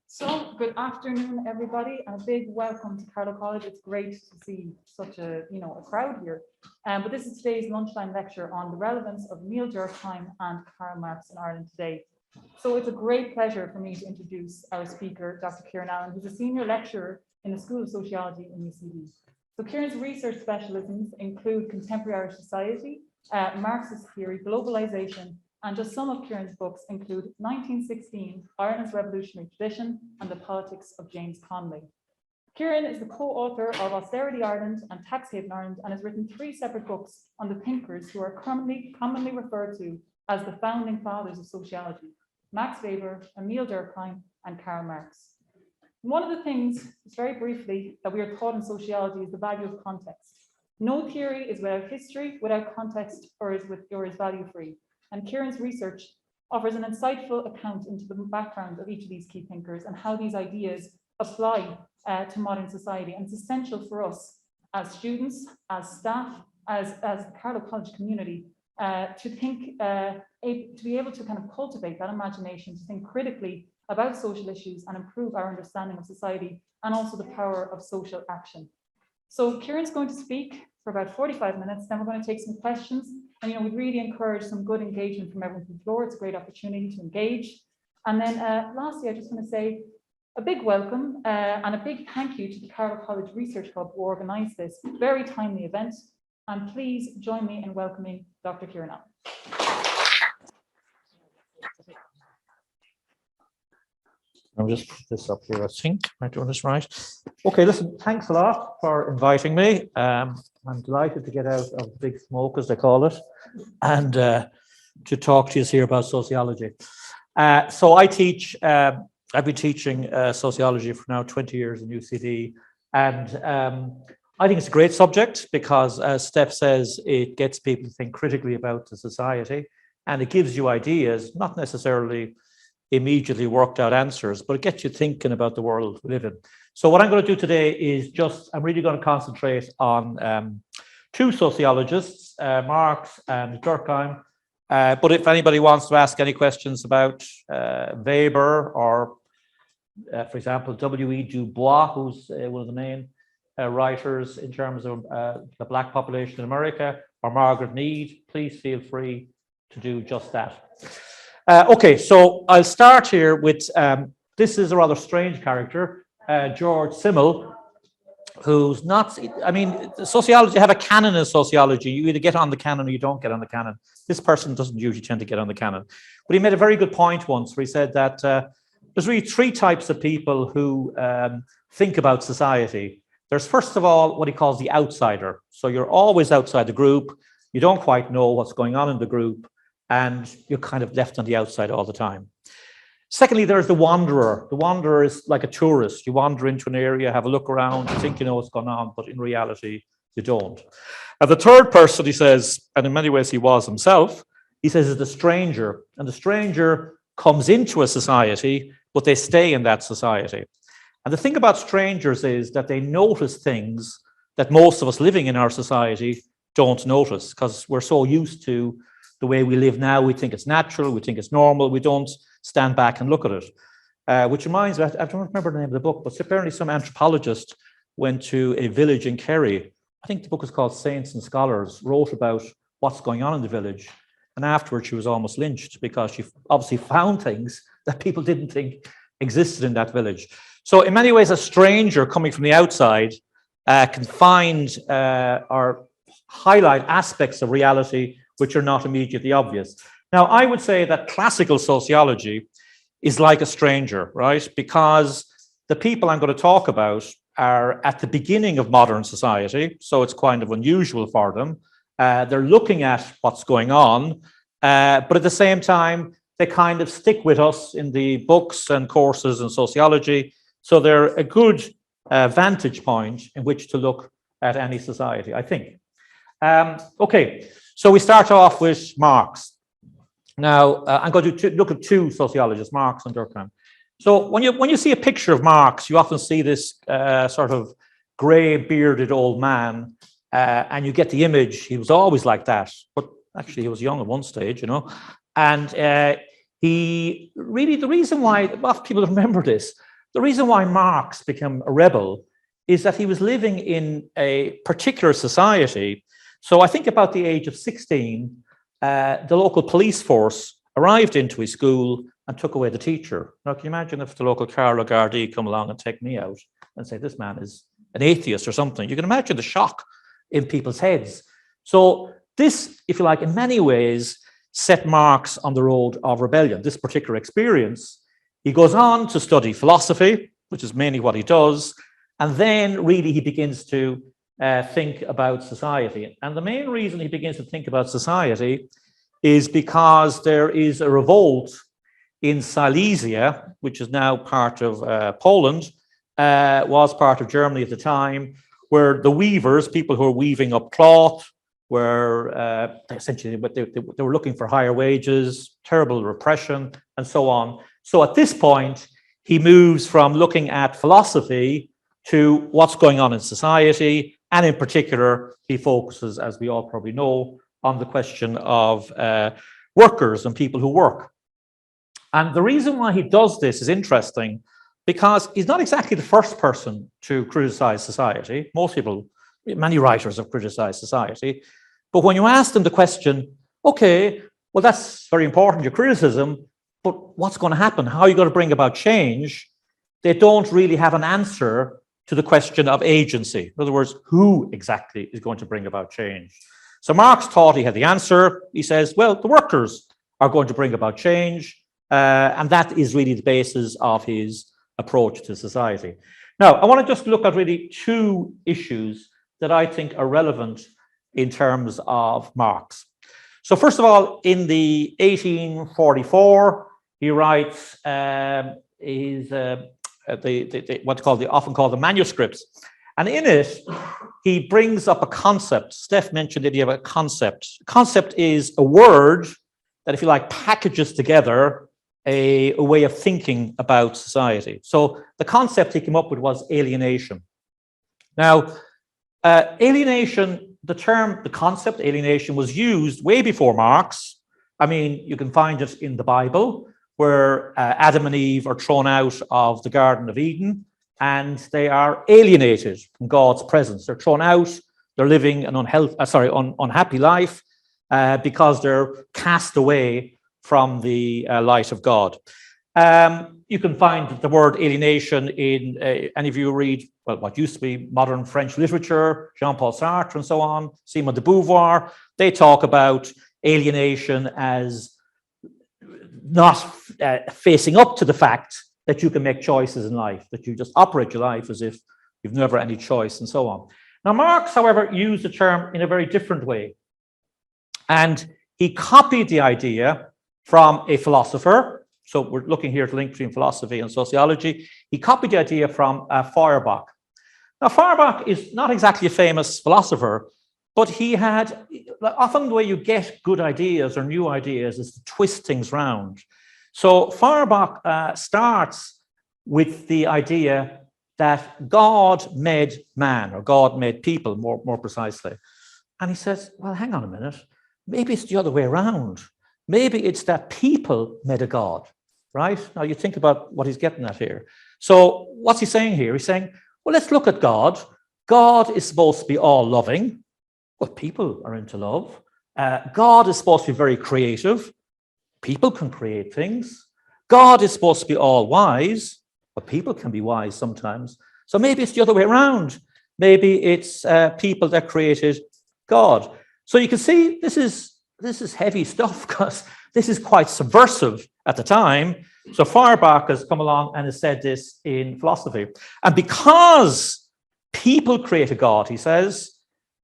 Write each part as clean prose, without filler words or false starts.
So, good afternoon, everybody, and a big welcome to Carlow College. It's great to see such a crowd here. But this is today's lunchtime lecture on the relevance of Emile Durkheim and Karl Marx in Ireland today. So it's a great pleasure for me to introduce our speaker, Dr. Kieran, who's a senior lecturer in the School of Sociology in UCD. So Kieran's research specialisms include contemporary Irish society, Marxist theory, globalization, and just some of Kieran's books include 1916, Ireland's Revolutionary Tradition, and the Politics of James Connolly. Kieran is the co-author of Austerity Ireland and Tax Haven Ireland and has written 3 separate books on the thinkers who are commonly referred to as the founding fathers of sociology: Max Weber, Emile Durkheim, and Karl Marx. One of the things, just very briefly, that we are taught in sociology is the value of context. No theory is without history, without context, or is value-free. And Kieran's research offers an insightful account into the background of each of these key thinkers and how these ideas apply to modern society. And it's essential for us as students, as staff, as the Carlow College community, to think, to be able to kind of cultivate that imagination, to think critically about social issues and improve our understanding of society and also the power of social action. So Kieran's going to speak for about 45 minutes, then we're going to take some questions. And we'd really encourage some good engagement from everyone from the floor. It's a great opportunity to engage. And then lastly, I just want to say a big welcome and a big thank you to the Carlow College Research Hub who organised this very timely event. And please join me in welcoming Dr. Kieran. I'll just put this up here, I think. Am I doing this right? Okay, listen, thanks a lot for inviting me. I'm delighted to get out of the big smoke, as they call it, and to talk to you here about sociology. So I teach, I've been teaching sociology for now 20 years in UCD, and I think it's a great subject because, as Steph says, it gets people to think critically about the society, and it gives you ideas, not necessarily immediately worked out answers, but it gets you thinking about the world we live in. So what I'm going to do today is I'm really going to concentrate on 2 sociologists, Marx and Durkheim. But if anybody wants to ask any questions about Weber or, for example, W.E. Du Bois, who's one of the main writers in terms of the Black population in America, or Margaret Mead, please feel free to do just that. Okay, so I'll start here with, this is a rather strange character, George Simmel, who's not, I mean, sociology, have a canon in sociology. You either get on the canon or you don't get on the canon. This person doesn't usually tend to get on the canon. But he made a very good point once where he said that there's really 3 types of people who think about society. There's first of all what he calls the outsider. So you're always outside the group. You don't quite know what's going on in the group, and you're kind of left on the outside all the time. Secondly, there's the wanderer. The wanderer is like a tourist. You wander into an area, have a look around, you think you know what's going on, but in reality, you don't. And the third person, he says, and in many ways he was himself, he says is the stranger. And the stranger comes into a society, but they stay in that society. And the thing about strangers is that they notice things that most of us living in our society don't notice, because we're so used to the way we live now. We think it's natural, we think it's normal, we don't stand back and look at it. Which reminds me, I don't remember the name of the book, but apparently some anthropologist went to a village in Kerry. I think the book is called Saints and Scholars, wrote about what's going on in the village. And afterwards she was almost lynched because she obviously found things that people didn't think existed in that village. So in many ways, a stranger coming from the outside can find or highlight aspects of reality which are not immediately obvious. Now, I would say that classical sociology is like a stranger, right? Because the people I'm going to talk about are at the beginning of modern society, so it's kind of unusual for them. They're looking at what's going on, but at the same time, they kind of stick with us in the books and courses in sociology, so they're a good vantage point in which to look at any society, I think. Okay. So we start off with Marx. Now, I'm going to look at 2 sociologists, Marx and Durkheim. So when you see a picture of Marx, you often see this sort of grey bearded old man, and you get the image, he was always like that, but actually he was young at one stage, And he really, the reason why, a lot of people remember this, the reason why Marx became a rebel is that he was living in a particular society. So I think about the age of 16, the local police force arrived into his school and took away the teacher. Now, can you imagine if the local Carlow Gardaí come along and take me out and say, this man is an atheist or something? You can imagine the shock in people's heads. So this, if you like, in many ways, set Marx on the road of rebellion, this particular experience. He goes on to study philosophy, which is mainly what he does, and then really he begins to think about society. And the main reason he begins to think about society is because there is a revolt in Silesia, which is now part of Poland, was part of Germany at the time, where the weavers, people who were weaving up cloth, were essentially, but they were looking for higher wages, terrible repression, and so on. So at this point, he moves from looking at philosophy to what's going on in society, and in particular, he focuses, as we all probably know, on the question of workers and people who work. And the reason why he does this is interesting, because he's not exactly the first person to criticize society. Most people, many writers have criticized society. But when you ask them the question, okay, well, that's very important, your criticism, but what's going to happen? How are you going to bring about change? They don't really have an answer to the question of agency. In other words, who exactly is going to bring about change? So Marx thought he had the answer. He says, well, the workers are going to bring about change. And that is really the basis of his approach to society. Now, I want to just look at really two issues that I think are relevant in terms of Marx. So first of all, in the 1844, he writes what's called often called the manuscripts. And in it, he brings up a concept. Steph mentioned the idea of a concept. Concept is a word that, if you like, packages together a way of thinking about society. So the concept he came up with was alienation. Now, alienation, the concept alienation was used way before Marx. I mean, you can find it in the Bible, where Adam and Eve are thrown out of the Garden of Eden, and they are alienated from God's presence. They're thrown out, they're living an unhappy life because they're cast away from the light of God. You can find the word alienation in any of you read, well, what used to be modern French literature, Jean-Paul Sartre and so on, Simone de Beauvoir. They talk about alienation as not facing up to the fact that you can make choices in life, that you just operate your life as if you've never any choice and so on. Now, Marx, however, used the term in a very different way. And he copied the idea from a philosopher. So we're looking here at the link between philosophy and sociology. He copied the idea from Feuerbach. Now, Feuerbach is not exactly a famous philosopher, but he had, often the way you get good ideas or new ideas is to twist things round. So Feuerbach starts with the idea that God made man, or God made people, more precisely. And he says, well, hang on a minute. Maybe it's the other way around. Maybe it's that people made a God, right? Now you think about what he's getting at here. So what's he saying here? He's saying, well, let's look at God. God is supposed to be all loving. Well, people are into love. God is supposed to be very creative. People can create things. God is supposed to be all wise, but people can be wise sometimes. So maybe it's the other way around. Maybe it's people that created God. So you can see this is heavy stuff, because this is quite subversive at the time. So Feuerbach has come along and has said this in philosophy. And because people create a God, he says,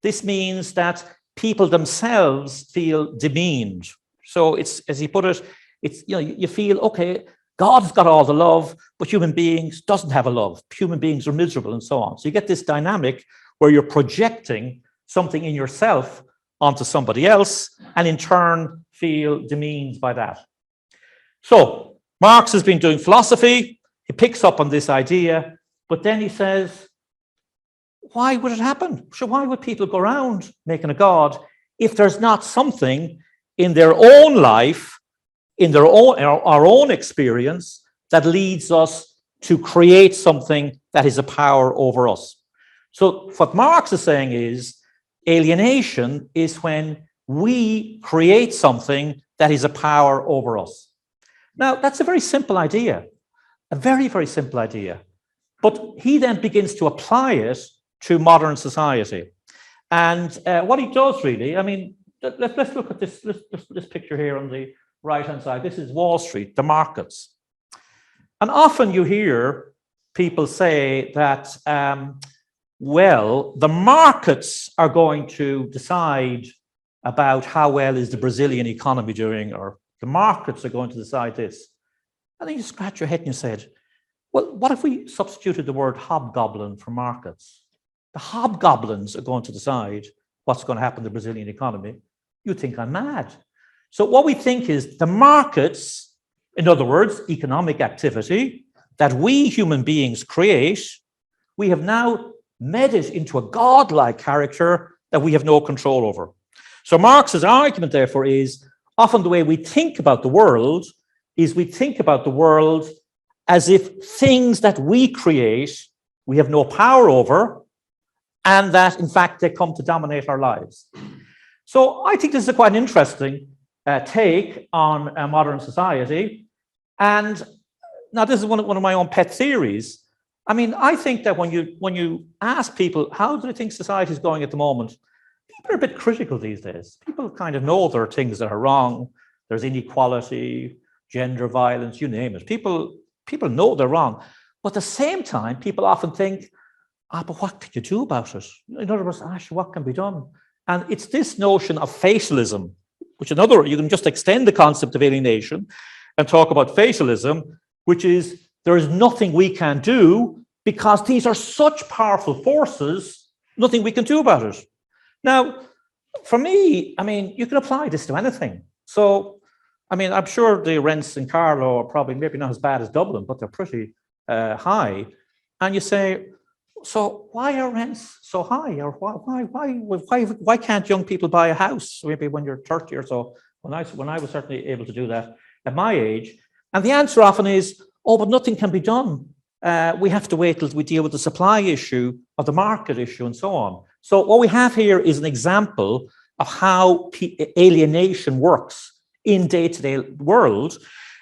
this means that people themselves feel demeaned. So it's, as he put it, it's, you feel, okay, God's got all the love, but human beings doesn't have a love. Human beings are miserable and so on. So you get this dynamic where you're projecting something in yourself onto somebody else, and in turn feel demeaned by that. So Marx has been doing philosophy. He picks up on this idea, but then he says, why would it happen? So why would people go around making a God if there's not something in their own life, in our own experience, that leads us to create something that is a power over us. So what Marx is saying is alienation is when we create something that is a power over us. Now, that's a very simple idea, a very, very simple idea. But he then begins to apply it to modern society. And what he does really, I mean, let's look at this picture here on the right-hand side. This is Wall Street, the markets. And often you hear people say that, well, the markets are going to decide about how well is the Brazilian economy doing, or the markets are going to decide this. And then you scratch your head and you said, well, what if we substituted the word hobgoblin for markets? The hobgoblins are going to decide what's going to happen to the Brazilian economy. You think I'm mad. So what we think is the markets, in other words, economic activity that we human beings create, we have now made it into a godlike character that we have no control over. So Marx's argument, therefore, is often the way we think about the world is we think about the world as if things that we create, we have no power over, and that, in fact, they come to dominate our lives. So I think this is a quite an interesting take on modern society. And now this is one of my own pet theories. I mean, I think that when you ask people, how do they think society is going at the moment? People are a bit critical these days. People kind of know there are things that are wrong. There's inequality, gender violence, you name it. People know they're wrong. But at the same time, people often think, but what can you do about it? In other words, actually, what can be done? And it's this notion of fatalism, which you can just extend the concept of alienation and talk about fatalism, which is there is nothing we can do because these are such powerful forces, nothing we can do about it. Now, for me, I mean, you can apply this to anything. So, I mean, I'm sure the rents in Carlow are probably maybe not as bad as Dublin, but they're pretty high. And you say, so why are rents so high? Or why can't young people buy a house maybe when you're 30 or so? When I was certainly able to do that at my age. And the answer often is, oh, but nothing can be done. We have to wait till we deal with the supply issue or the market issue and so on. So what we have here is an example of how alienation works in day-to-day world.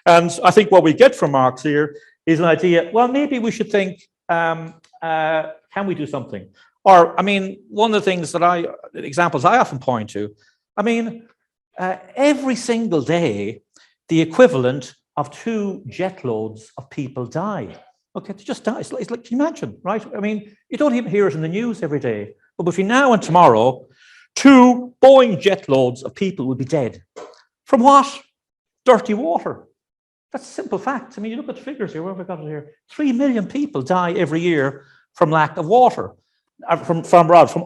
And I think what we get from Marx here is an idea, well, maybe we should think, can we do something? Or, I mean, one of the things that examples I often point to, I mean, every single day, the equivalent of 2 jet loads of people die. Okay, they just die. It's like, can you imagine, right? I mean, you don't even hear it in the news every day. But between now and tomorrow, 2 Boeing jet loads of people will be dead. From what? Dirty water. That's a simple fact. I mean, you look at the figures here, where have we got it here? 3 million people die every year from lack of water, from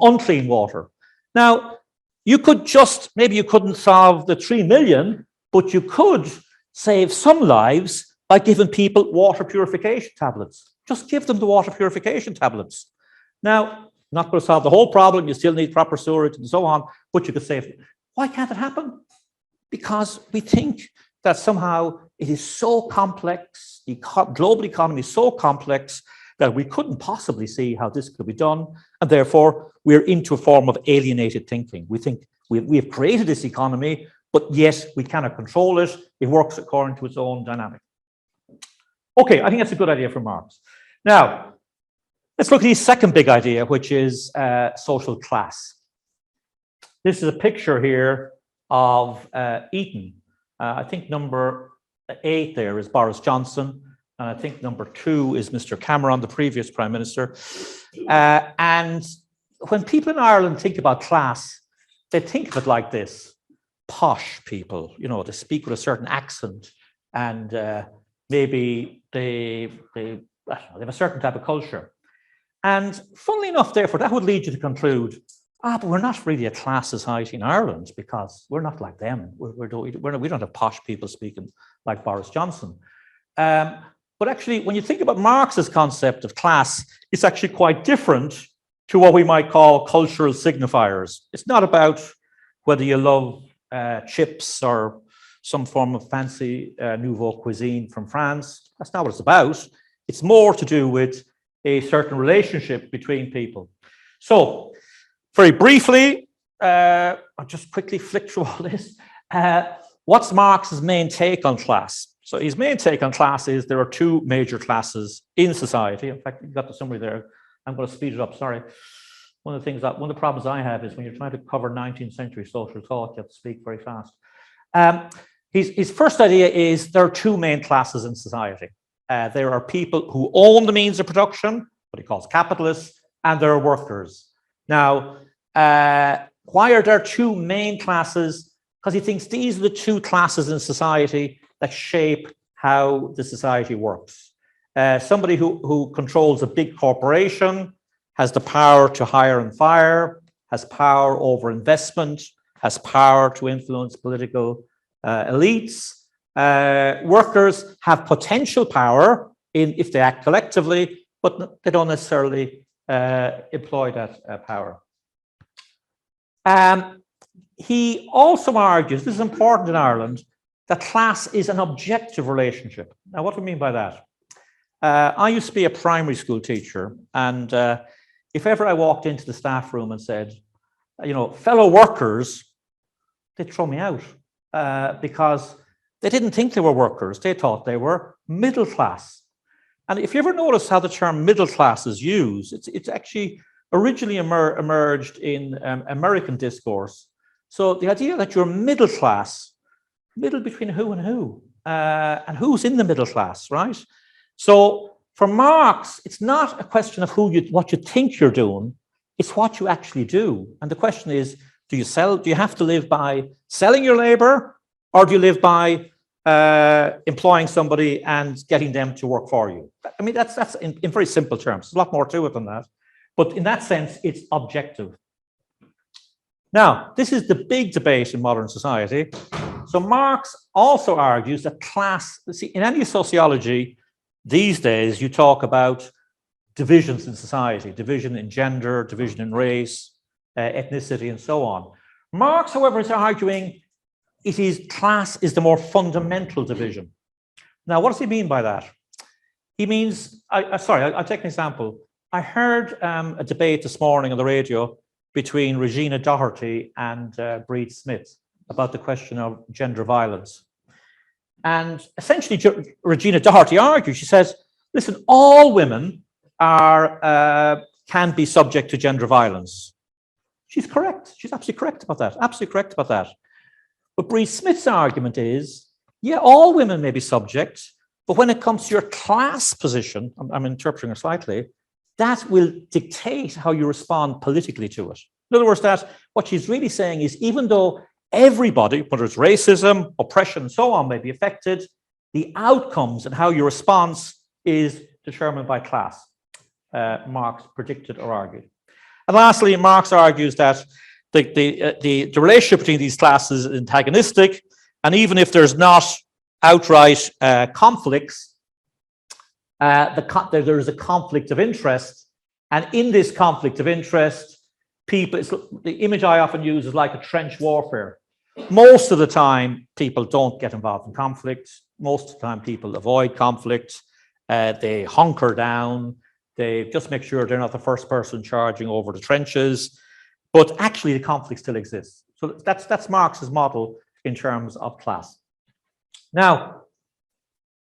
unclean water. Now, you could maybe you couldn't solve the 3 million, but you could save some lives by giving people water purification tablets. Just give them the water purification tablets. Now, not going to solve the whole problem. You still need proper storage and so on, but you could save it. Why can't it happen? Because we think that somehow it is so complex, the global economy is so complex that we couldn't possibly see how this could be done. And therefore, we're into a form of alienated thinking. We think we have created this economy, but yet we cannot control it. It works according to its own dynamic. Okay, I think that's a good idea from Marx. Now, let's look at his second big idea, which is social class. This is a picture here of Eton. I think number 8 there is Boris Johnson, and I think number 2 is Mr. Cameron, the previous Prime Minister. And when people in Ireland think about class, they think of it like this. Posh people, you know, they speak with a certain accent, and maybe they have a certain type of culture. And funnily enough, therefore, that would lead you to conclude, but we're not really a class society in Ireland because we're not like them. We don't have posh people speaking like Boris Johnson. But actually, when you think about Marx's concept of class, it's actually quite different to what we might call cultural signifiers. It's not about whether you love chips or some form of fancy nouveau cuisine from France. That's not what it's about. It's more to do with a certain relationship between people. So, very briefly, I'll just quickly flick through all this. What's Marx's main take on class? So his main take on class is there are two major classes in society. In fact, you got the summary there. I'm going to speed it up, sorry. One of the problems I have is when you're trying to cover 19th century social thought, you have to speak very fast. His first idea is there are two main classes in society. There are people who own the means of production, what he calls capitalists, and there are workers. Now, why are there two main classes? Because he thinks these are the two classes in society that shape how the society works. Somebody who controls a big corporation has the power to hire and fire, has power over investment, has power to influence political elites. Workers have potential power if they act collectively, but they don't necessarily employ that power. He also argues, this is important in Ireland, that class is an objective relationship. Now, what do we mean by that? I used to be a primary school teacher, and if ever I walked into the staff room and said, fellow workers, they'd throw me out because they didn't think they were workers. They thought they were middle class. And if you ever notice how the term middle class is used, it's actually originally emerged in American discourse. So the idea that you're middle class, middle between who and who's in the middle class, right? So for Marx, it's not a question of what you think you're doing, it's what you actually do. And the question is, do you have to live by selling your labor, or do you live by employing somebody and getting them to work for you? I mean, that's in very simple terms. There's a lot more to it than that. But in that sense, it's objective. Now, this is the big debate in modern society. So Marx also argues that class, see, in any sociology, these days, you talk about divisions in society, division in gender, division in race, ethnicity, and so on. Marx, however, is arguing class is the more fundamental division. Now, what does he mean by that? He means, I'll take an example. I heard a debate this morning on the radio between Regina Doherty and Breed Smith about the question of gender violence. And essentially, Regina Doherty argues, she says, listen, all women can be subject to gender violence. She's correct. She's absolutely correct about that. Absolutely correct about that. But Breed Smith's argument is, yeah, all women may be subject, but when it comes to your class position, I'm interpreting her slightly, that will dictate how you respond politically to it. In other words, what she's really saying is, even though everybody, whether it's racism, oppression, and so on, may be affected, the outcomes and how your response is determined by class, Marx predicted or argued. And lastly, Marx argues that the relationship between these classes is antagonistic, and even if there's not outright conflicts, there is a conflict of interest, and in this conflict of interest, the image I often use is like a trench warfare. Most of the time, people don't get involved in conflict. Most of the time, people avoid conflict. They hunker down. They just make sure they're not the first person charging over the trenches. But actually, the conflict still exists. So that's Marx's model in terms of class. Now,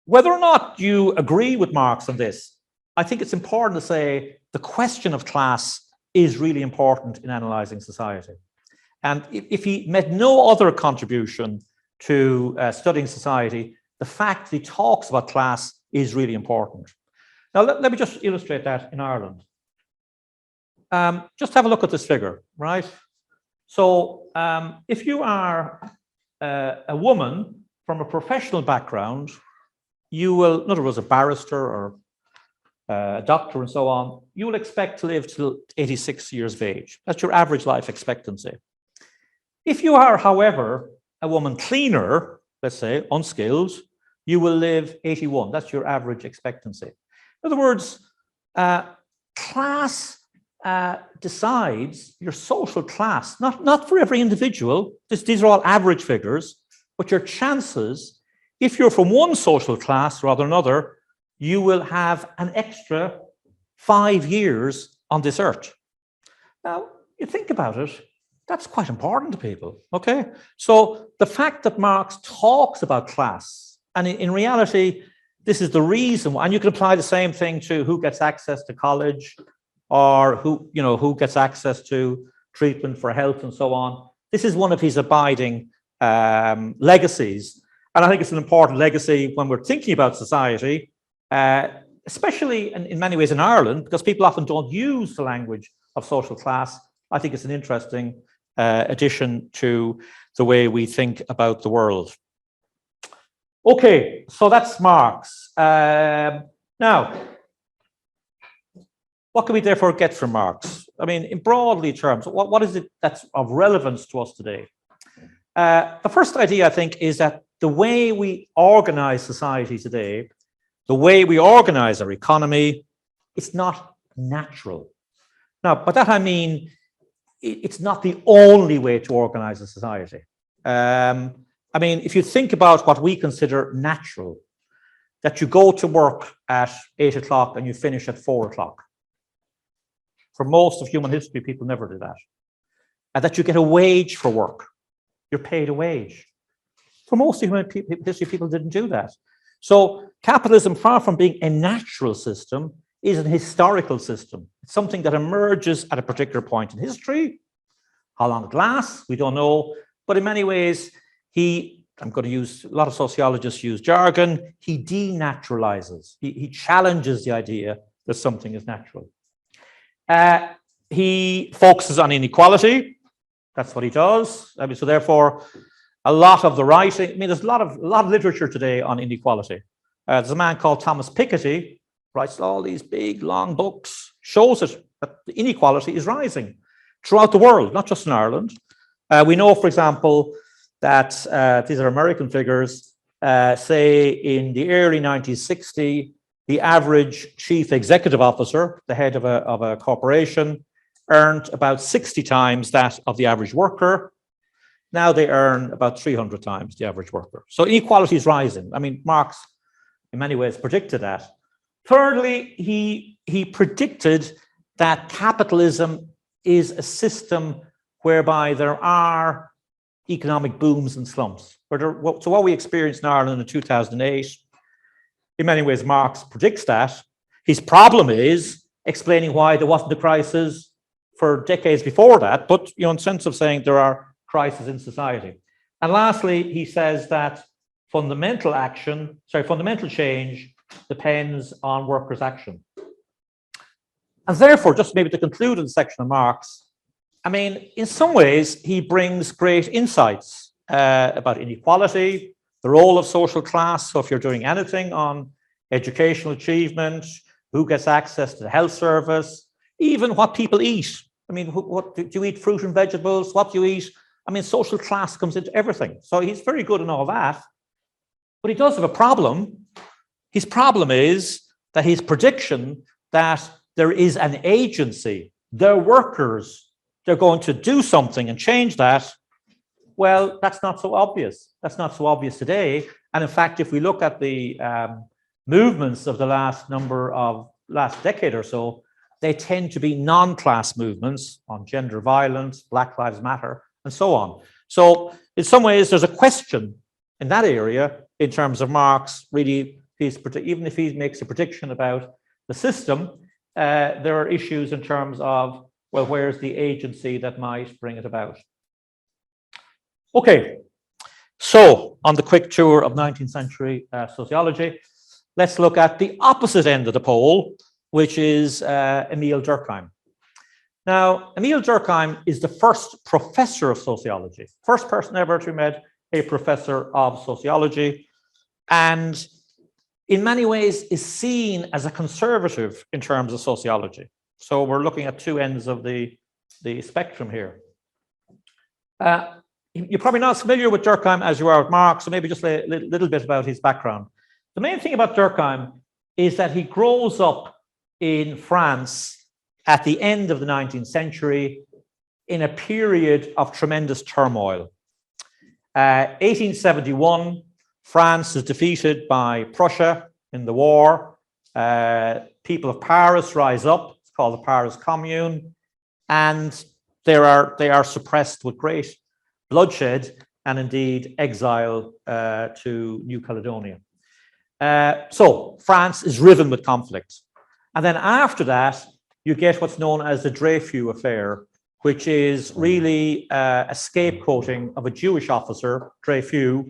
whether or not you agree with Marx on this, I think it's important to say the question of class is really important in analyzing society. And if he made no other contribution to studying society, the fact that he talks about class is really important. Now, let me just illustrate that in Ireland. Just have a look at this figure, right? So if you are a woman from a professional background, you will, in other words, a barrister or a doctor and so on, you will expect to live till 86 years of age. That's your average life expectancy. If you are, however, a woman cleaner, let's say, unskilled, you will live 81. That's your average expectancy. In other words, class decides your social class, not for every individual. These are all average figures, but your chances, if you're from one social class rather than another, you will have an extra 5 years on this earth. Now, you think about it, that's quite important to people, okay? So the fact that Marx talks about class, and in reality, this is the reason, and you can apply the same thing to who gets access to college, or who gets access to treatment for health and so on. This is one of his abiding legacies. And I think it's an important legacy when we're thinking about society, especially in many ways in Ireland, because people often don't use the language of social class. I think it's an interesting addition to the way we think about the world. Okay, so that's Marx. Now, what can we therefore get from Marx? I mean, in broadly terms, what is it that's of relevance to us today? The first idea, I think, is that the way we organize society today, the way we organize our economy, it's not natural. Now, by that I mean, it's not the only way to organize a society. I mean, if you think about what we consider natural, that you go to work at 8 o'clock and you finish at 4 o'clock. For most of human history, people never did that. And that you get a wage for work. You're paid a wage. For most of human history, people didn't do that. So capitalism, far from being a natural system, is an historical system. It's something that emerges at a particular point in history. How long it lasts, we don't know. But in many ways, I'm going to use, a lot of sociologists use jargon, he denaturalizes. He challenges the idea that something is natural. He focuses on inequality. That's what he does. I mean, so therefore, a lot of the writing, I mean, there's a lot of literature today on inequality. There's a man called Thomas Piketty, writes all these big, long books, shows it, that the inequality is rising throughout the world, not just in Ireland. We know, for example, that these are American figures, say in the early 1960s, the average chief executive officer, the head of a corporation, earned about 60 times that of the average worker. Now they earn about 300 times the average worker. So inequality is rising. I mean, Marx, in many ways, predicted that. Thirdly, he predicted that capitalism is a system whereby there are economic booms and slumps. So what we experienced in Ireland in 2008, in many ways, Marx predicts that. His problem is explaining why there wasn't a crisis for decades before that, but in the sense of saying there are crises in society. And lastly, he says that fundamental change depends on workers' action. And therefore, just maybe to conclude in the section of Marx, I mean, in some ways, he brings great insights about inequality, the role of social class. So if you're doing anything on educational achievement, who gets access to the health service, even what people eat. I mean, what do you eat fruit and vegetables? What do you eat? I mean, social class comes into everything. So he's very good in all that. But he does have a problem. His problem is that his prediction that there is an agency, they're workers, they're going to do something and change that. Well, that's not so obvious. That's not so obvious today. And in fact, if we look at the movements of the last decade or so, they tend to be non-class movements on gender violence, Black Lives Matter, and so on. So in some ways, there's a question in that area in terms of Marx. Really, even if he makes a prediction about the system, there are issues in terms of, well, where's the agency that might bring it about? Okay, so on the quick tour of 19th century sociology, let's look at the opposite end of the pole, which is Emile Durkheim. Now, Emile Durkheim is the first professor of sociology, first person ever to be a professor of sociology, and in many ways is seen as a conservative in terms of sociology. So we're looking at two ends of the spectrum here. You're probably not as familiar with Durkheim as you are with Marx, so maybe just a little bit about his background. The main thing about Durkheim is that he grows up in France at the end of the 19th century in a period of tremendous turmoil. 1871, France is defeated by Prussia in the war. People of Paris rise up. It's called the Paris Commune, and they are suppressed with great bloodshed and indeed exile to New Caledonia. So France is riven with conflict. And then after that, you get what's known as the Dreyfus affair, which is really a scapegoating of a Jewish officer, Dreyfus.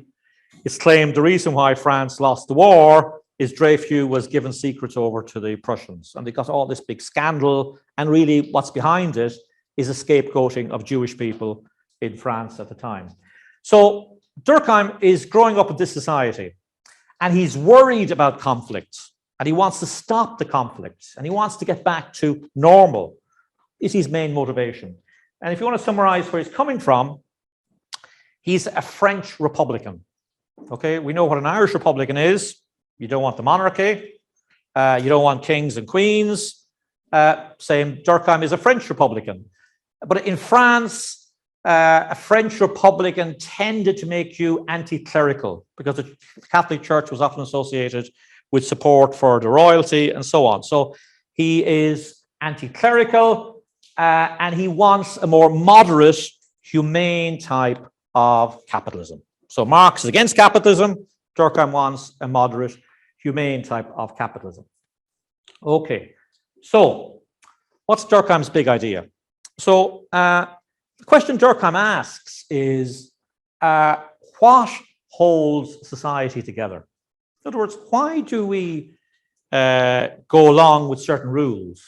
It's claimed the reason why France lost the war is Dreyfus was given secrets over to the Prussians. And they got all this big scandal. And really what's behind it is a scapegoating of Jewish people in France at the time. So Durkheim is growing up in this society, and he's worried about conflict, and he wants to stop the conflict, and he wants to get back to normal. Is his main motivation. And if you want to summarize where he's coming from, he's a French Republican. Okay, we know what an Irish Republican is. You don't want the monarchy. You don't want kings and queens. Same, Durkheim is a French Republican. But in France, a French Republican tended to make you anti-clerical because the Catholic Church was often associated with support for the royalty and so on. So he is anti-clerical and he wants a more moderate, humane type of capitalism. So Marx is against capitalism. Durkheim wants a moderate, humane type of capitalism. Okay, so what's Durkheim's big idea? So the question Durkheim asks is, what holds society together? In other words, why do we go along with certain rules?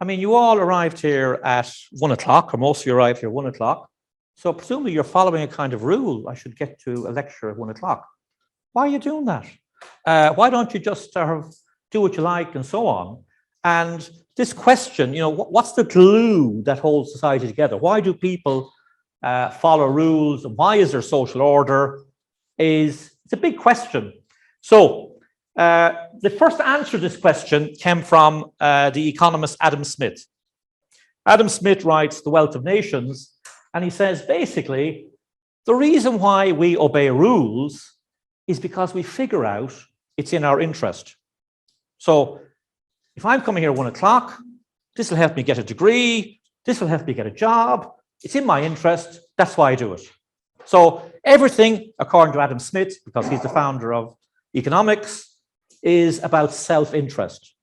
I mean, you all arrived here at 1 o'clock, or most of you arrived here at 1 o'clock. So presumably you're following a kind of rule. I should get to a lecture at 1 o'clock. Why are you doing that? Why don't you just do what you like and so on? And this question, you know, what's the glue that holds society together? Why do people follow rules? And why is there social order? It's a big question. So the first answer to this question came from the economist Adam Smith. Adam Smith writes The Wealth of Nations, and he says, basically, the reason why we obey rules is because we figure out it's in our interest. So if I'm coming here at 1 o'clock, this will help me get a degree, this will help me get a job, it's in my interest, that's why I do it. So everything, according to Adam Smith, because he's the founder of economics, is about self-interest.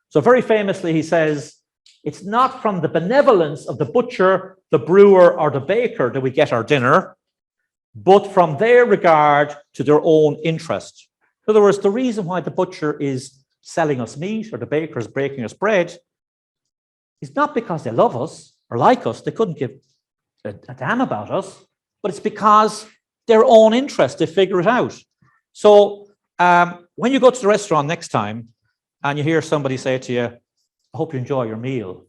So very famously, he says, it's not from the benevolence of the butcher, the brewer, or the baker that we get our dinner, but from their regard to their own interest. In other words, the reason why the butcher is selling us meat or the baker is breaking us bread is not because they love us or like us. They couldn't give a damn about us, but it's because their own interest, they figure it out. So when you go to the restaurant next time and you hear somebody say to you, I hope you enjoy your meal.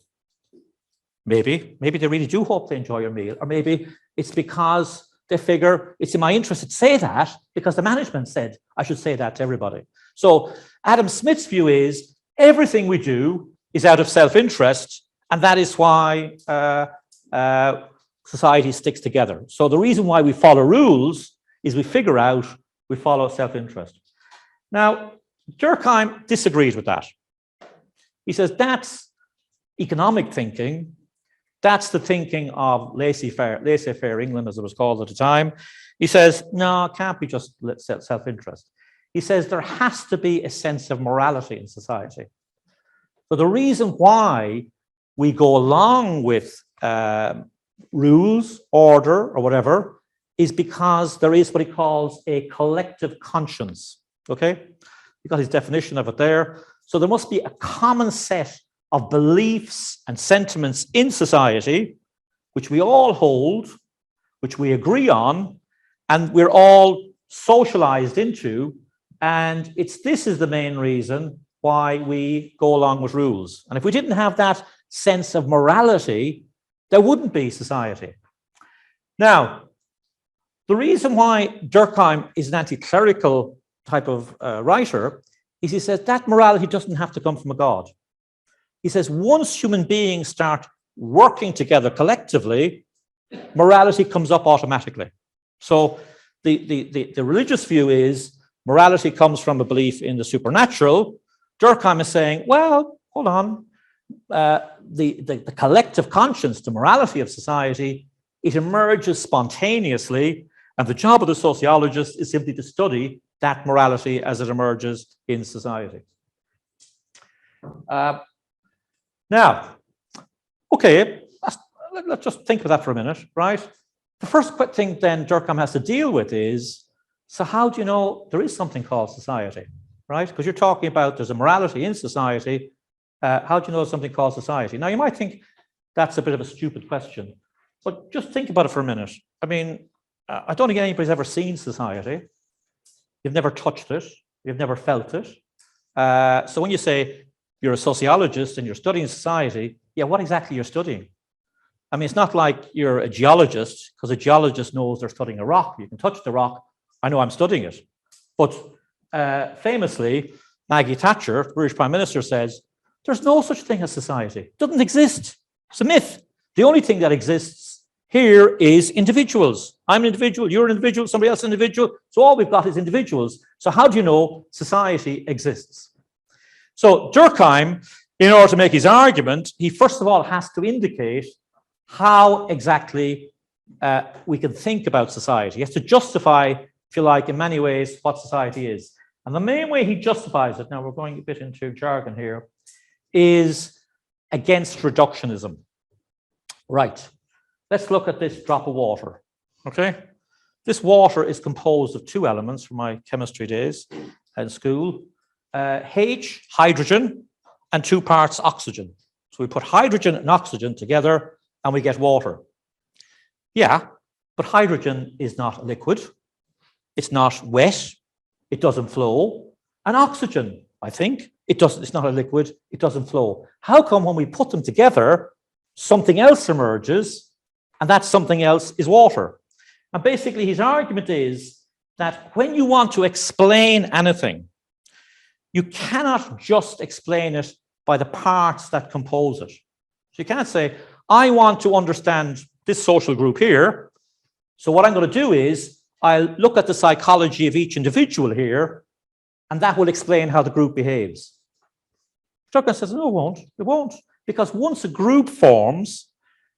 Maybe they really do hope they enjoy your meal. Or maybe it's because they figure it's in my interest to say that because the management said I should say that to everybody. So Adam Smith's view is everything we do is out of self-interest, and that is why society sticks together. So the reason why we follow rules is we figure out we follow self-interest. Now, Durkheim disagrees with that. He says that's economic thinking. That's the thinking of laissez-faire England, as it was called at the time. He says, no, it can't be just self-interest. He says there has to be a sense of morality in society. So the reason why we go along with rules, order, or whatever, is because there is what he calls a collective conscience. Okay? He got his definition of it there. So there must be a common set of beliefs and sentiments in society, which we all hold, which we agree on, and we're all socialized into. And this is the main reason why we go along with rules. And if we didn't have that sense of morality, there wouldn't be society. Now, the reason why Durkheim is an anti-clerical type of writer is he says that morality doesn't have to come from a God. He says once human beings start working together collectively, morality comes up automatically. So the religious view is morality comes from a belief in the supernatural, Durkheim is saying, well, hold on, the collective conscience, the morality of society, it emerges spontaneously, and the job of the sociologist is simply to study that morality as it emerges in society. Now, okay, let's just think of that for a minute, right? The first thing then Durkheim has to deal with is, so how do you know there is something called society, right? Because you're talking about there's a morality in society. How do you know there's something called society? Now, you might think that's a bit of a stupid question, but just think about it for a minute. I mean, I don't think anybody's ever seen society. You've never touched it. You've never felt it. So when you say you're a sociologist and you're studying society, yeah, what exactly you're studying? I mean, it's not like you're a geologist, because a geologist knows they're studying a rock. You can touch the rock. I know I'm studying it. But famously, Maggie Thatcher, the British Prime Minister, says, there's no such thing as society. It doesn't exist. It's a myth. The only thing that exists here is individuals. I'm an individual, you're an individual, somebody else is an individual. So all we've got is individuals. So how do you know society exists? So Durkheim, in order to make his argument, he first of all has to indicate how exactly we can think about society. He has to justify, if you like, in many ways, what society is. And the main way he justifies it, now we're going a bit into jargon here, is against reductionism. Right, let's look at this drop of water, okay? This water is composed of two elements from my chemistry days in school. H, hydrogen, and 2 parts oxygen. So we put hydrogen and oxygen together and we get water. Yeah, but hydrogen is not a liquid. It's not wet. It doesn't flow. And oxygen, I think, it's not a liquid. It doesn't flow. How come when we put them together, something else emerges, and that something else is water? And basically his argument is that when you want to explain anything, you cannot just explain it by the parts that compose it. So you can't say, I want to understand this social group here. So what I'm going to do is I'll look at the psychology of each individual here, and that will explain how the group behaves. Durkheim says, no, it won't. It won't. Because once a group forms,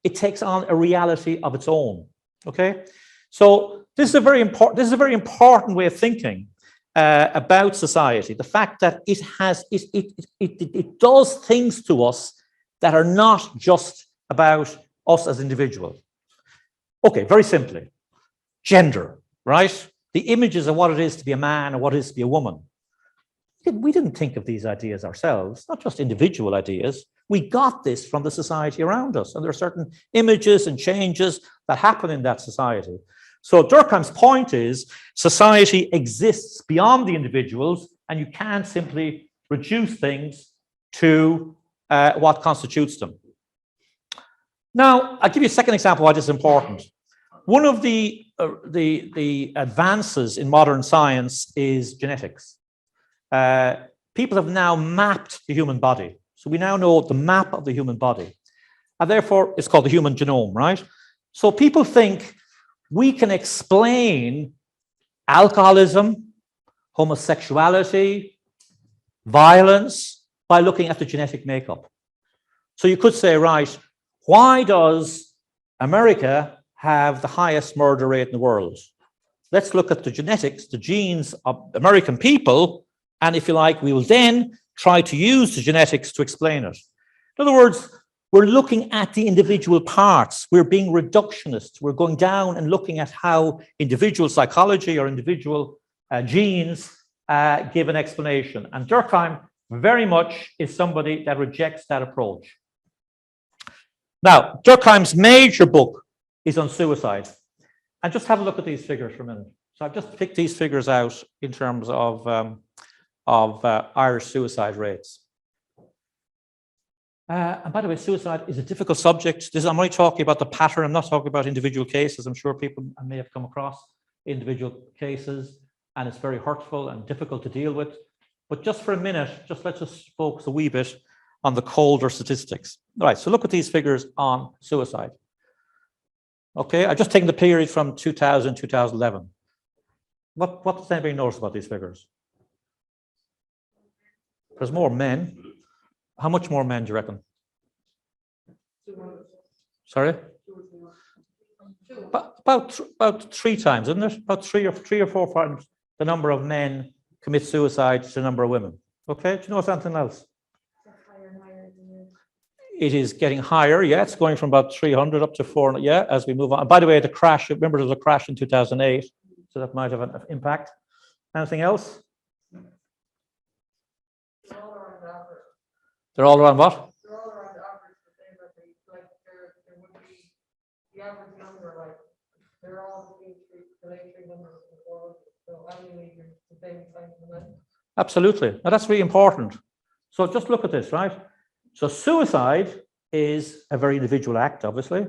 it takes on a reality of its own. Okay? So this is a very important way of thinking about society. The fact that it does things to us that are not just about us as individuals. Okay, very simply, gender, right? The images of what it is to be a man and what it is to be a woman. We didn't think of these ideas ourselves, not just individual ideas. We got this from the society around us, and there are certain images and changes that happen in that society. So Durkheim's point is society exists beyond the individuals, and you can't simply reduce things to what constitutes them. Now, I'll give you a second example why this is important. One of the advances in modern science is genetics. People have now mapped the human body. So we now know the map of the human body. And therefore, it's called the human genome, right? So people think we can explain alcoholism, homosexuality, violence by looking at the genetic makeup. So you could say, right, why does America have the highest murder rate in the world? Let's look at the genetics, the genes of American people, and if you like, we will then try to use the genetics to explain it. In other words, we're looking at the individual parts. We're being reductionist. We're going down and looking at how individual psychology or individual genes give an explanation. And Durkheim very much is somebody that rejects that approach. Now, Durkheim's major book is on suicide. And just have a look at these figures for a minute. So I've just picked these figures out in terms of Irish suicide rates. And by the way, suicide is a difficult subject. I'm only talking about the pattern. I'm not talking about individual cases. I'm sure people may have come across individual cases, and it's very hurtful and difficult to deal with. But just for a minute, let's just focus a wee bit on the colder statistics. All right, so look at these figures on suicide. Okay, I've just taken the period from 2000 to 2011. What does anybody notice about these figures? There's more men. How much more men do you reckon? Sorry? About 3 times, isn't it? About three or four times the number of men commit suicide to the number of women. Okay, do you know something else? It is getting higher, yeah. It's going from about 300 up to 400, yeah, as we move on. And by the way, the crash, remember there was a crash in 2008, so that might have an impact. Anything else? They're all around what? They're all around the average, the same as there would be the average number, like they're all between the late 300s and 400s, so annually the same time as the men. Absolutely. Now that's really important. So just look at this, right? So suicide is a very individual act, obviously.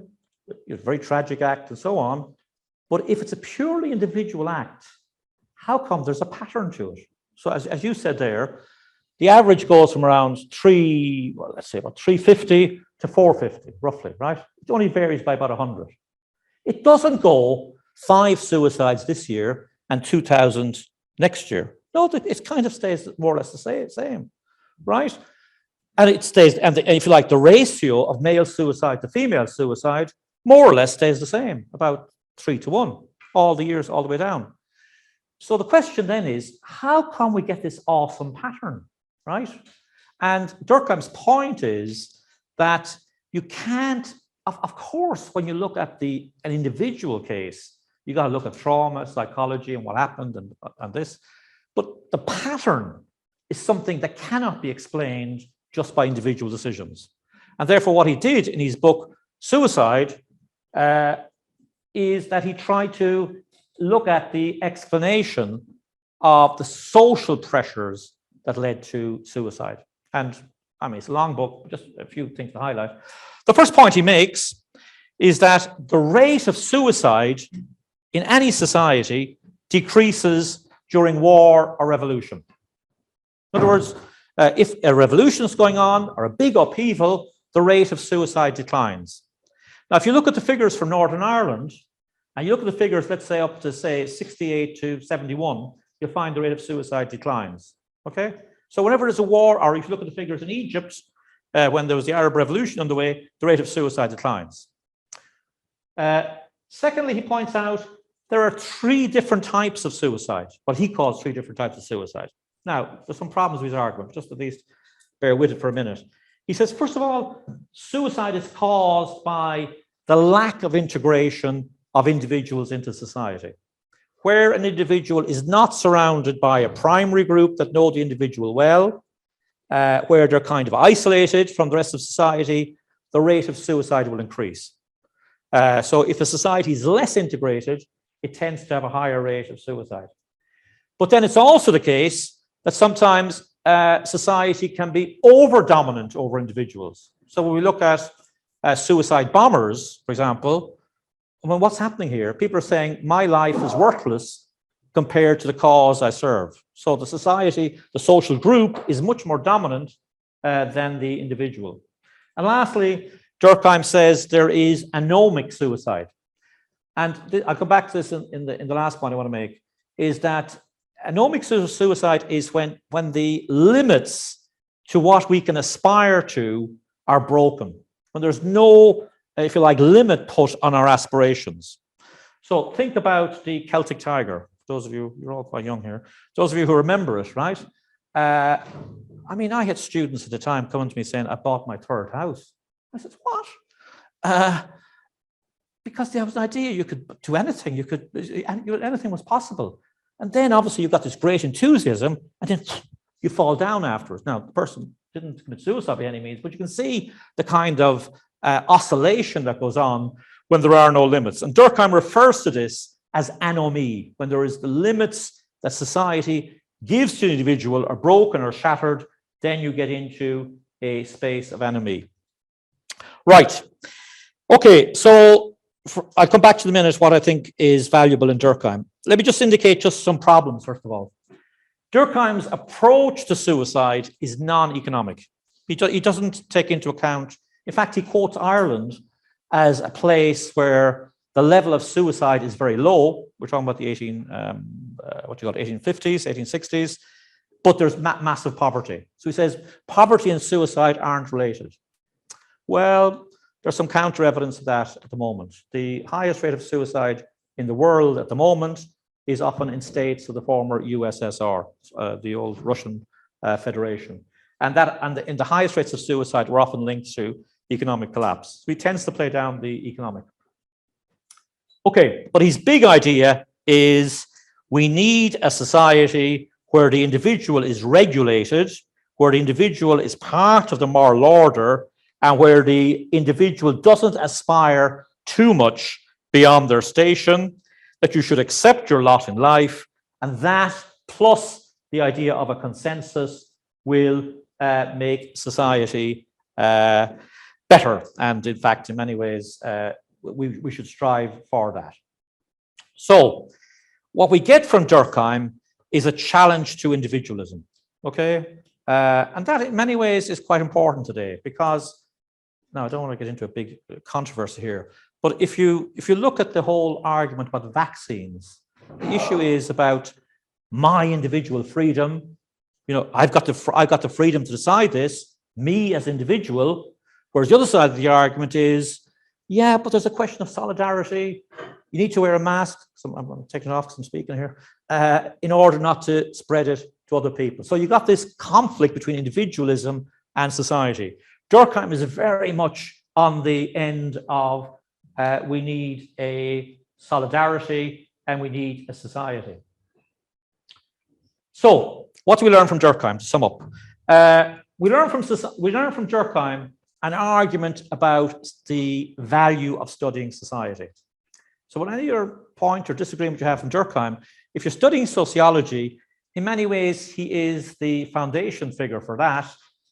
It's a very tragic act and so on. But if it's a purely individual act, how come there's a pattern to it? So as you said there, the average goes from around let's say about 350 to 450, roughly, right? It only varies by about 100. It doesn't go 5 suicides this year and 2,000 next year. No, it kind of stays more or less the same, right? And it stays, and if you like, the ratio of male suicide to female suicide more or less stays the same, about 3 to 1, all the years, all the way down. So the question then is, how can we get this awesome pattern, right? And Durkheim's point is that you can't, of course, when you look at an individual case, you got to look at trauma, psychology, and what happened, and this. But the pattern is something that cannot be explained just by individual decisions. And therefore, what he did in his book, Suicide, is that he tried to look at the explanation of the social pressures that led to suicide. And I mean, it's a long book, just a few things to highlight. The first point he makes is that the rate of suicide in any society decreases during war or revolution. In other words, if a revolution is going on or a big upheaval, the rate of suicide declines. Now, if you look at the figures for Northern Ireland, and you look at the figures, let's say up to, say, 68 to 71, you'll find the rate of suicide declines, okay? So whenever there's a war, or if you look at the figures in Egypt, when there was the Arab Revolution underway, the rate of suicide declines. Secondly, he points out there are 3 different types of suicide, what he calls 3 different types of suicide. Now, there's some problems with his argument, just at least bear with it for a minute. He says, first of all, suicide is caused by the lack of integration of individuals into society. Where an individual is not surrounded by a primary group that know the individual well, where they're kind of isolated from the rest of society, the rate of suicide will increase. So if a society is less integrated, it tends to have a higher rate of suicide. But then it's also the case that sometimes society can be over-dominant over individuals. So when we look at suicide bombers, for example, well, what's happening here? People are saying, my life is worthless compared to the cause I serve. So the society, the social group is much more dominant than the individual. And lastly, Durkheim says there is anomic suicide. And I'll come back to this in the last point I want to make, is that anomic suicide is when the limits to what we can aspire to are broken, when there's no, if you like, limit put on our aspirations. So think about the Celtic tiger. Those of you, you're all quite young here. Those of you who remember it, right? I mean, I had students at the time coming to me saying, I bought my 3rd house. I said, what? Because there was an idea you could do anything, anything was possible. And then obviously you've got this great enthusiasm, and then you fall down afterwards. Now, the person didn't commit suicide by any means, but you can see the kind of oscillation that goes on when there are no limits. And Durkheim refers to this as anomie, when there is the limits that society gives to an individual are broken or shattered, then you get into a space of anomie. Right. Okay, so I'll come back to the minute what I think is valuable in Durkheim. Let me just indicate just some problems, first of all. Durkheim's approach to suicide is non-economic. He doesn't take into account, in fact, he quotes Ireland as a place where the level of suicide is very low. We're talking about the 1850s, 1860s. but there's massive poverty. So he says poverty and suicide aren't related. Well, there's some counter evidence of that at the moment. The highest rate of suicide in the world at the moment is often in states of the former USSR, the old Russian Federation. And in the highest rates of suicide were often linked to economic collapse. So he tends to play down the economic. Okay, but his big idea is we need a society where the individual is regulated, where the individual is part of the moral order, and where the individual doesn't aspire too much beyond their station, that you should accept your lot in life, and that plus the idea of a consensus will make society better. And in fact, in many ways, we should strive for that. So what we get from Durkheim is a challenge to individualism, okay? And that in many ways is quite important today because, now I don't want to get into a big controversy here, but if you look at the whole argument about vaccines, the issue is about my individual freedom. You know, I've got the freedom to decide this, me as individual, whereas the other side of the argument is, yeah, but there's a question of solidarity. You need to wear a mask. So I'm taking it off because I'm speaking here, in order not to spread it to other people. So you've got this conflict between individualism and society. Durkheim is very much on the end of we need a solidarity and we need a society. So what do we learn from Durkheim, to sum up? We learn from Durkheim an argument about the value of studying society. So what any other point or disagreement you have from Durkheim, if you're studying sociology, in many ways he is the foundation figure for that,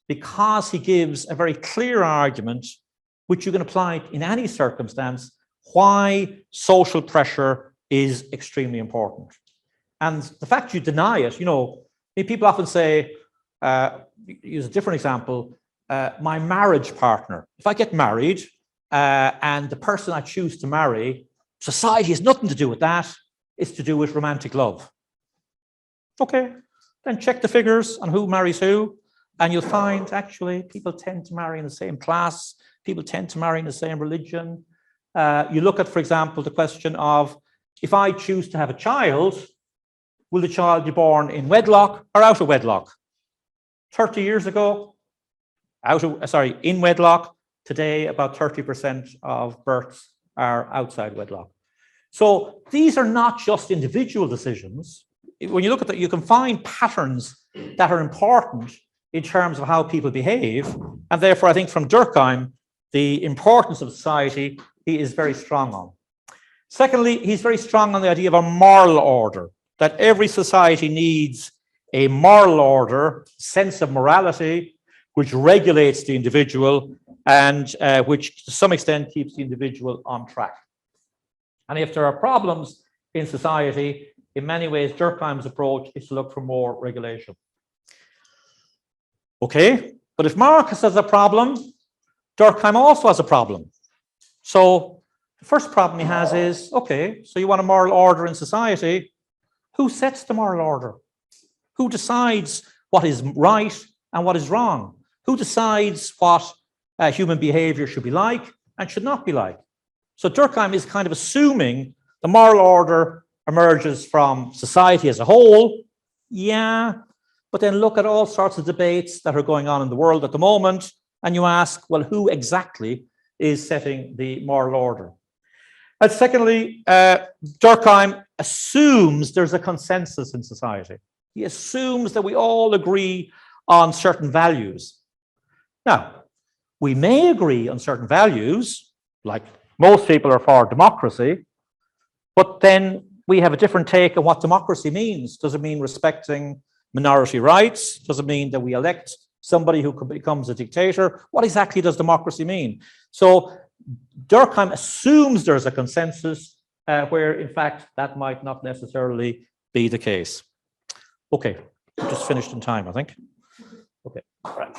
because he gives a very clear argument which you can apply in any circumstance why social pressure is extremely important. And the fact you deny it, you know, people often say, use a different example, my marriage partner. If I get married and the person I choose to marry, society has nothing to do with that, it's to do with romantic love. Okay, then check the figures on who marries who, and you'll find actually people tend to marry in the same class, people tend to marry in the same religion. You look at, for example, the question of, if I choose to have a child, will the child be born in wedlock or out of wedlock? 30 years ago, in wedlock. Today, about 30% of births are outside wedlock. So these are not just individual decisions. When you look at that, you can find patterns that are important in terms of how people behave. And therefore, I think from Durkheim, the importance of society, he is very strong on. Secondly, he's very strong on the idea of a moral order, that every society needs a moral order, sense of morality, which regulates the individual and which to some extent keeps the individual on track. And if there are problems in society, in many ways, Durkheim's approach is to look for more regulation. Okay, but if Marx has a problem, Durkheim also has a problem. So the first problem he has is, okay, so you want a moral order in society. Who sets the moral order? Who decides what is right and what is wrong? Who decides what human behavior should be like and should not be like? So Durkheim is kind of assuming the moral order emerges from society as a whole. Yeah, but then look at all sorts of debates that are going on in the world at the moment, and you ask, well, who exactly is setting the moral order? And secondly, Durkheim assumes there's a consensus in society. He assumes that we all agree on certain values. Now, we may agree on certain values, like most people are for democracy, but then we have a different take on what democracy means. Does it mean respecting minority rights? Does it mean that we elect somebody who becomes a dictator? What exactly does democracy mean? So Durkheim assumes there's a consensus where, in fact, that might not necessarily be the case. Okay, just finished in time, I think. Okay, all right.